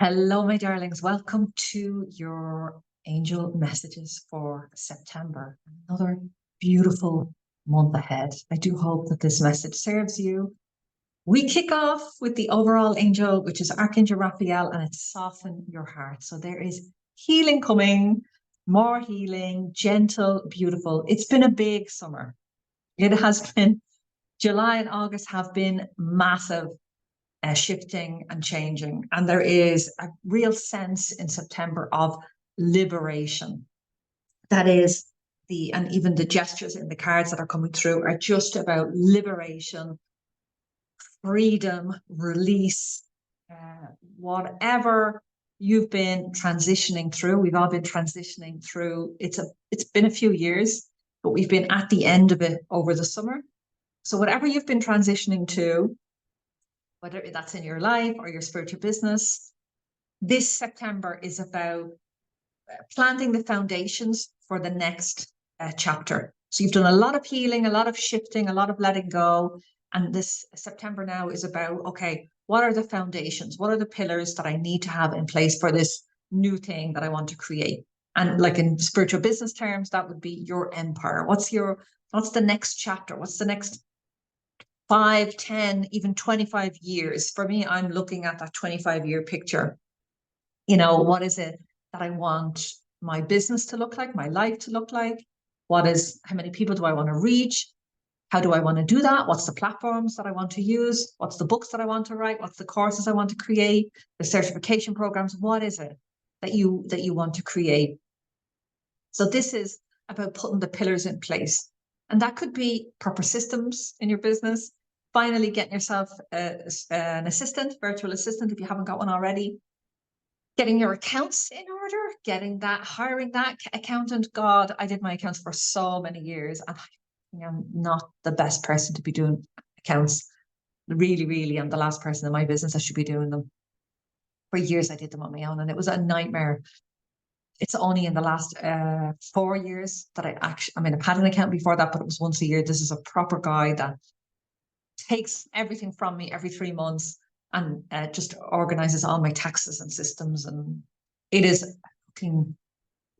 Hello, my darlings. Welcome to your angel messages for September. Another beautiful month ahead. I do hope that this message serves you. We kick off with the overall angel, which is Archangel Raphael, and it's soften your heart. So there is healing coming, more healing, gentle, beautiful. It's been a big summer. It has been. July and August have been massive. Shifting and changing. And there is a real sense in September of liberation. That is and even the gestures in the cards that are coming through are just about liberation, freedom, release, whatever you've been transitioning through. We've all been transitioning through. It's been a few years, but we've been at the end of it over the summer. So whatever you've been transitioning to, whether that's in your life or your spiritual business, this September is about planting the foundations for the next chapter. So you've done a lot of healing, a lot of shifting, a lot of letting go. And this September now is about, okay, what are the foundations? What are the pillars that I need to have in place for this new thing that I want to create? And like in spiritual business terms, that would be your empire. What's the next chapter? What's the next 5, 10, even 25 years? For me, I'm looking at that 25-year picture. What is it that I want my business to look like, my life to look like? How many people do I want to reach? How do I want to do that? What's the platforms that I want to use? What's the books that I want to write? What's the courses I want to create? The certification programs? What is it that you want to create? So this is about putting the pillars in place. And that could be proper systems in your business, finally getting yourself an assistant, virtual assistant, if you haven't got one already, getting your accounts in order, hiring that accountant. God, I did my accounts for so many years, and I'm not the best person to be doing accounts. Really, really, I'm the last person in my business that should be doing them. For years, I did them on my own, and it was a nightmare. It's only in the last 4 years that I've had an account before that, but it was once a year. This is a proper guy that takes everything from me every 3 months and just organizes all my taxes and systems. And it is a fucking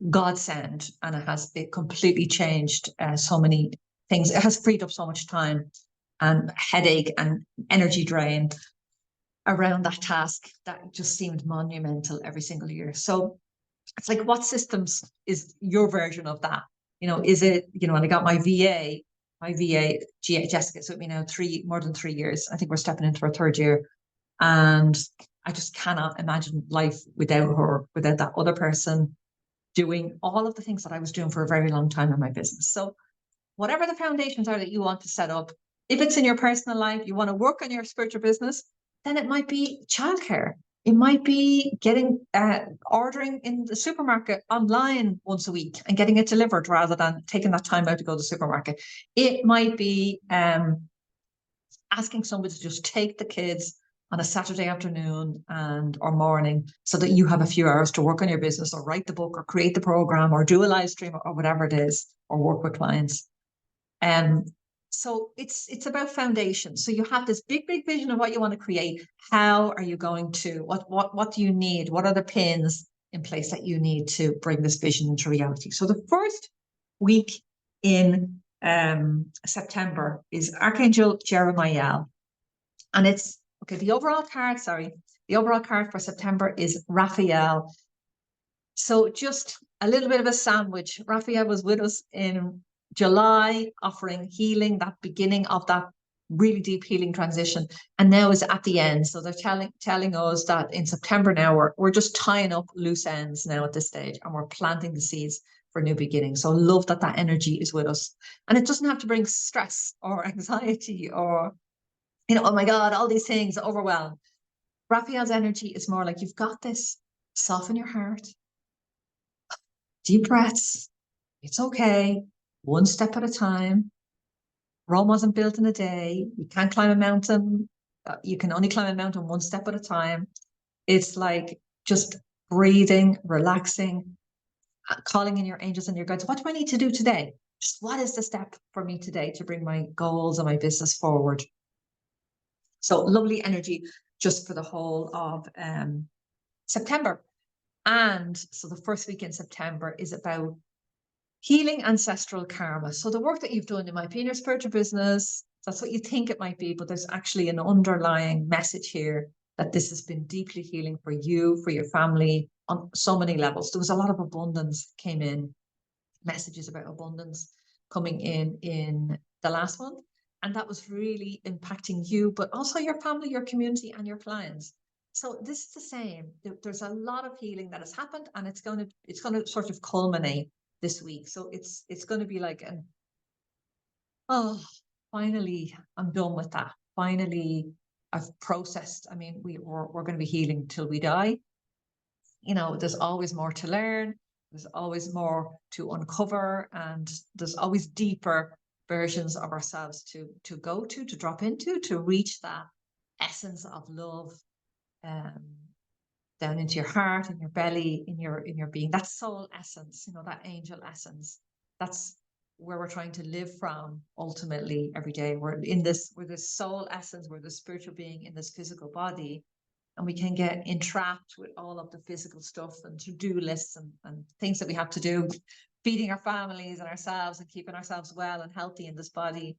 godsend. And it completely changed so many things. It has freed up so much time and headache and energy drain around that task that just seemed monumental every single year. So it's like, what systems is your version of that? Is it, and I got my VA, Jessica, so more than 3 years. I think we're stepping into our 3rd year. And I just cannot imagine life without her, without that other person doing all of the things that I was doing for a very long time in my business. So whatever the foundations are that you want to set up, if it's in your personal life, you want to work on your spiritual business, then it might be childcare. It might be ordering in the supermarket online once a week and getting it delivered rather than taking that time out to go to the supermarket. It might be asking somebody to just take the kids on a Saturday afternoon or morning so that you have a few hours to work on your business or write the book or create the program or do a live stream or whatever it is, or work with clients. So it's about foundation. So you have this big, big vision of what you want to create. How are you going to, what do you need? What are the pins in place that you need to bring this vision into reality? So the first week in September is Archangel Jeremiah. And it's, okay, the overall card for September is Raphael. So just a little bit of a sandwich. Raphael was with us in July, offering healing, that beginning of that really deep healing transition, and now is at the end. So they're telling us that in September now we're just tying up loose ends now at this stage, and we're planting the seeds for new beginnings. So love that energy is with us, and it doesn't have to bring stress or anxiety or oh my God, all these things, overwhelm. Raphael's energy is more like, you've got this. Soften your heart. Deep breaths. It's okay. One step at a time. Rome wasn't built in a day. You can't climb a mountain. You can only climb a mountain one step at a time. It's like just breathing, relaxing, calling in your angels and your guides. What do I need to do today? Just what is the step for me today to bring my goals and my business forward? So lovely energy just for the whole of September. And so the first week in September is about healing ancestral karma. So the work that you've done, it might be in your spiritual business. That's what you think it might be, but there's actually an underlying message here that this has been deeply healing for you, for your family on so many levels. There was a lot of abundance came in, messages about abundance coming in the last month. And that was really impacting you, but also your family, your community, and your clients. So this is the same. There's a lot of healing that has happened, and it's going to sort of culminate this week. So it's going to be like finally I'm done with that. Finally, I've processed. I mean, we're going to be healing till we die. You know, there's always more to learn. There's always more to uncover, and there's always deeper versions of ourselves to go to drop into, to reach that essence of love, down into your heart, in your belly, in your being, that soul essence, you know, that angel essence. That's where we're trying to live from ultimately every day. We're this soul essence, we're the spiritual being in this physical body, and we can get entrapped with all of the physical stuff and to-do lists and things that we have to do, feeding our families and ourselves and keeping ourselves well and healthy in this body.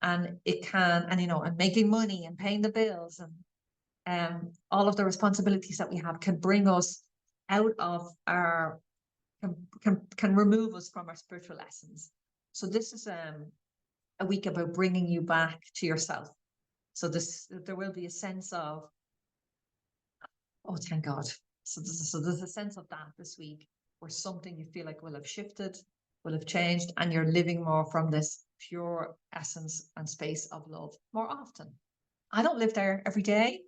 And it can, and you know, and making money and paying the bills and all of the responsibilities that we have can bring us out of our, can remove us from our spiritual essence. So this is a week about bringing you back to yourself. So there will be a sense of, oh, thank God. So there's a sense of that this week, where something you feel like will have shifted, will have changed, and you're living more from this pure essence and space of love more often. I don't live there every day.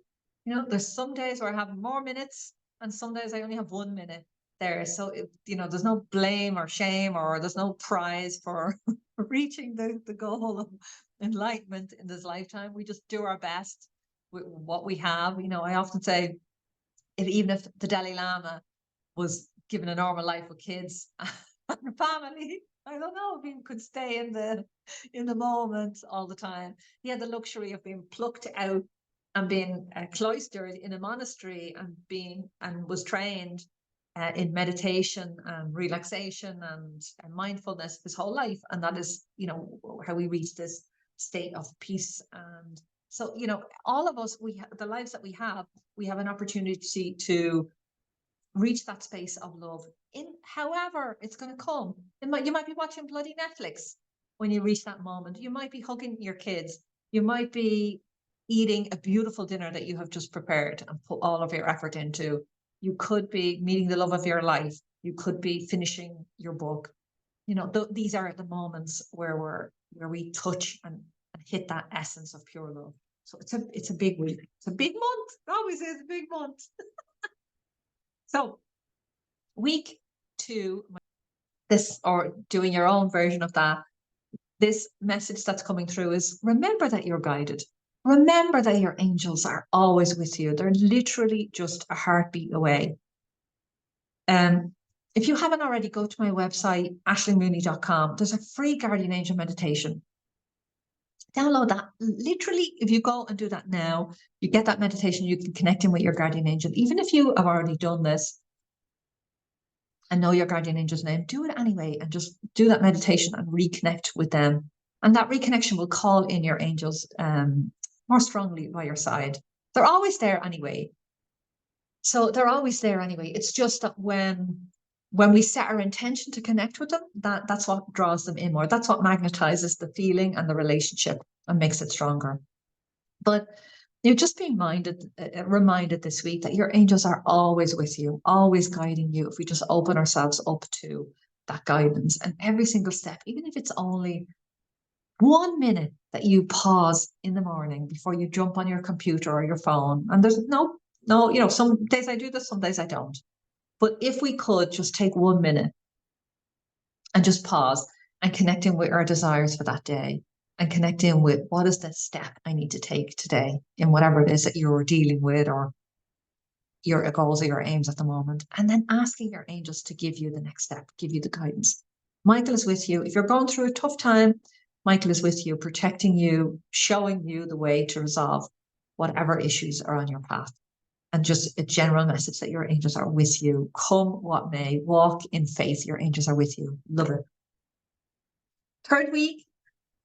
You know, there's some days where I have more minutes, and some days I only have 1 minute there. So, you know, there's no blame or shame, or there's no prize for reaching the goal of enlightenment in this lifetime. We just do our best with what we have. You know, I often say, even if the Dalai Lama was given a normal life with kids and family, I don't know if he could stay in the moment all the time. He had the luxury of being plucked out and being cloistered in a monastery and was trained in meditation and relaxation and mindfulness his whole life. And that is, you know, how we reach this state of peace. And so, you know, all of us, the lives that we have an opportunity to reach that space of love in however it's going to come. You might be watching bloody Netflix when you reach that moment. You might be hugging your kids. You might be eating a beautiful dinner that you have just prepared and put all of your effort into. You could be meeting the love of your life. You could be finishing your book. You know, these are the moments where we touch and hit that essence of pure love. So it's a big week. It's a big month. It always is a big month. So week 2, this, or doing your own version of that, this message that's coming through is, remember that you're guided. Remember that your angels are always with you. They're literally just a heartbeat away. If you haven't already, go to my website, ashleymooney.com. There's a free guardian angel meditation. Download that. Literally, if you go and do that now, you get that meditation, you can connect in with your guardian angel. Even if you have already done this and know your guardian angel's name, do it anyway and just do that meditation and reconnect with them. And that reconnection will call in your angels more strongly by your side. They're always there anyway. So they're always there anyway. It's just that when we set our intention to connect with them, that's what draws them in more. That's what magnetizes the feeling and the relationship and makes it stronger. But you're just being reminded this week that your angels are always with you, always guiding you, if we just open ourselves up to that guidance. And every single step, even if it's only 1 minute that you pause in the morning before you jump on your computer or your phone, and there's no, you know, some days I do this, some days I don't. But if we could just take 1 minute and just pause and connect in with our desires for that day, and connect in with what is the step I need to take today in whatever it is that you're dealing with, or your goals or your aims at the moment, and then asking your angels to give you the next step, give you the guidance. Michael is with you. If you're going through a tough time, Michael is with you, protecting you, showing you the way to resolve whatever issues are on your path. and just a general message that your angels are with you. Come what may, walk in faith. Your angels are with you. Love it. Third week,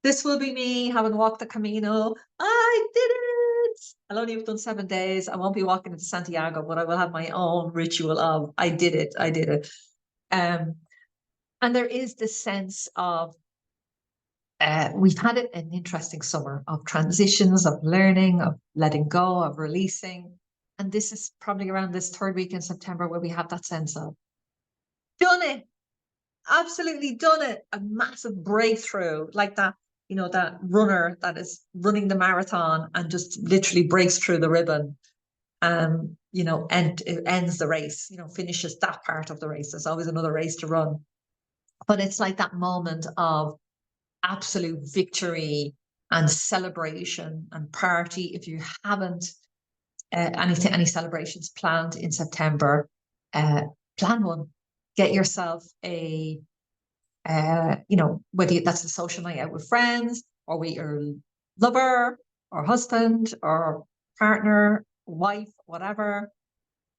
this will be me having walked the Camino. I did it. I'll only have done 7 days. I won't be walking into Santiago, but I will have my own ritual of I did it. I did it. And there is this sense of we've had an interesting summer of transitions, of learning, of letting go, of releasing. And this is probably around this third week in September where we have that sense of done it, absolutely done it, a massive breakthrough, like that, you know, that runner that is running the marathon and just literally breaks through the ribbon. You know, and it ends the race, you know, finishes that part of the race. There's always another race to run. But it's like that moment of absolute victory and celebration and party. If you haven't any celebrations planned in September, plan one. Get yourself a, you know, whether that's a social night out with friends or with your lover or husband or partner, wife, whatever.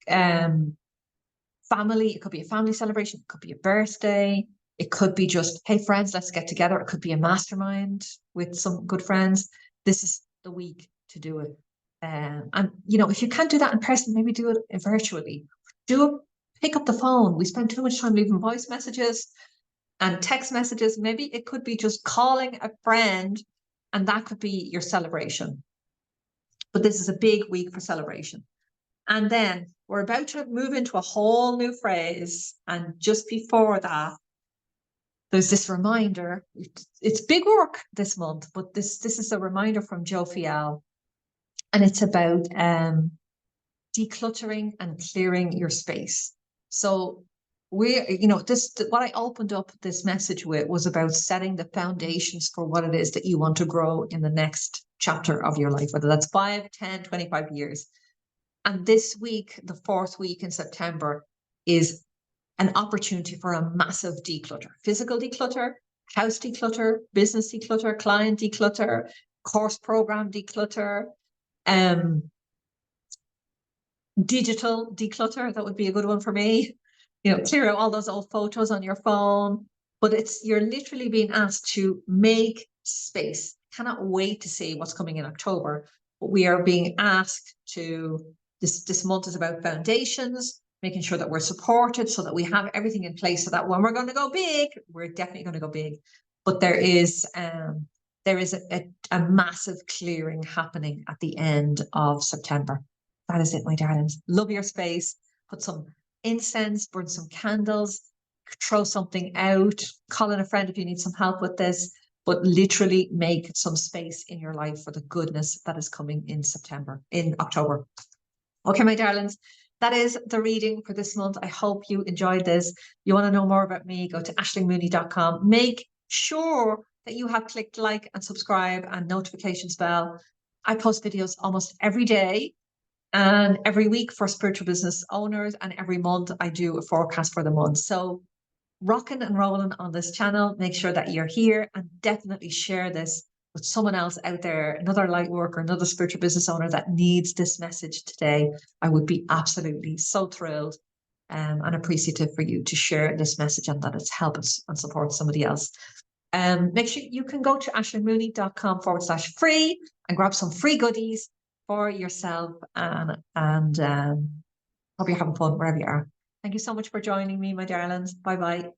Family, it could be a family celebration, it could be a birthday, it could be just, hey friends, let's get together. It could be a mastermind with some good friends. This is the week to do it. And you know, if you can't do that in person, maybe do it virtually. Pick up the phone. We spend too much time leaving voice messages and text messages. Maybe it could be just calling a friend, and that could be your celebration. But this is a big week for celebration. And then we're about to move into a whole new phase. And just before that, there's this reminder. It's big work this month, but this is a reminder from Joe Fial. And it's about decluttering and clearing your space. So you know, what I opened up this message with was about setting the foundations for what it is that you want to grow in the next chapter of your life, whether that's 5, 10, 25 years. And this week, the 4th week in September, is an opportunity for a massive declutter. Physical declutter, house declutter, business declutter, client declutter, course program declutter, digital declutter. That would be a good one for me. You know, clear out all those old photos on your phone. But you're literally being asked to make space. Cannot wait to see what's coming in October. But we are being asked to, this month is about foundations, making sure that we're supported so that we have everything in place so that when we're going to go big, we're definitely going to go big. But there is a massive clearing happening at the end of September. That is it, my darlings. Love your space. Put some incense, burn some candles, throw something out, call in a friend if you need some help with this, but literally make some space in your life for the goodness that is coming in October. Okay, my darlings, that is the reading for this month. I hope you enjoyed this. You want to know more about me, go to ashlingmooney.com. Make sure that you have clicked like and subscribe and notifications bell. I post videos almost every day and every week for spiritual business owners, and every month I do a forecast for the month. So rocking and rolling on this channel. Make sure that you're here and definitely share this with someone else out there, another light worker, another spiritual business owner that needs this message today. I would be absolutely so thrilled and appreciative for you to share this message and that it's helped and support somebody else. Make sure you can go to ashlingmooney.com/free and grab some free goodies for yourself and hope you're having fun wherever you are. Thank you so much for joining me, my darlings. Bye-bye.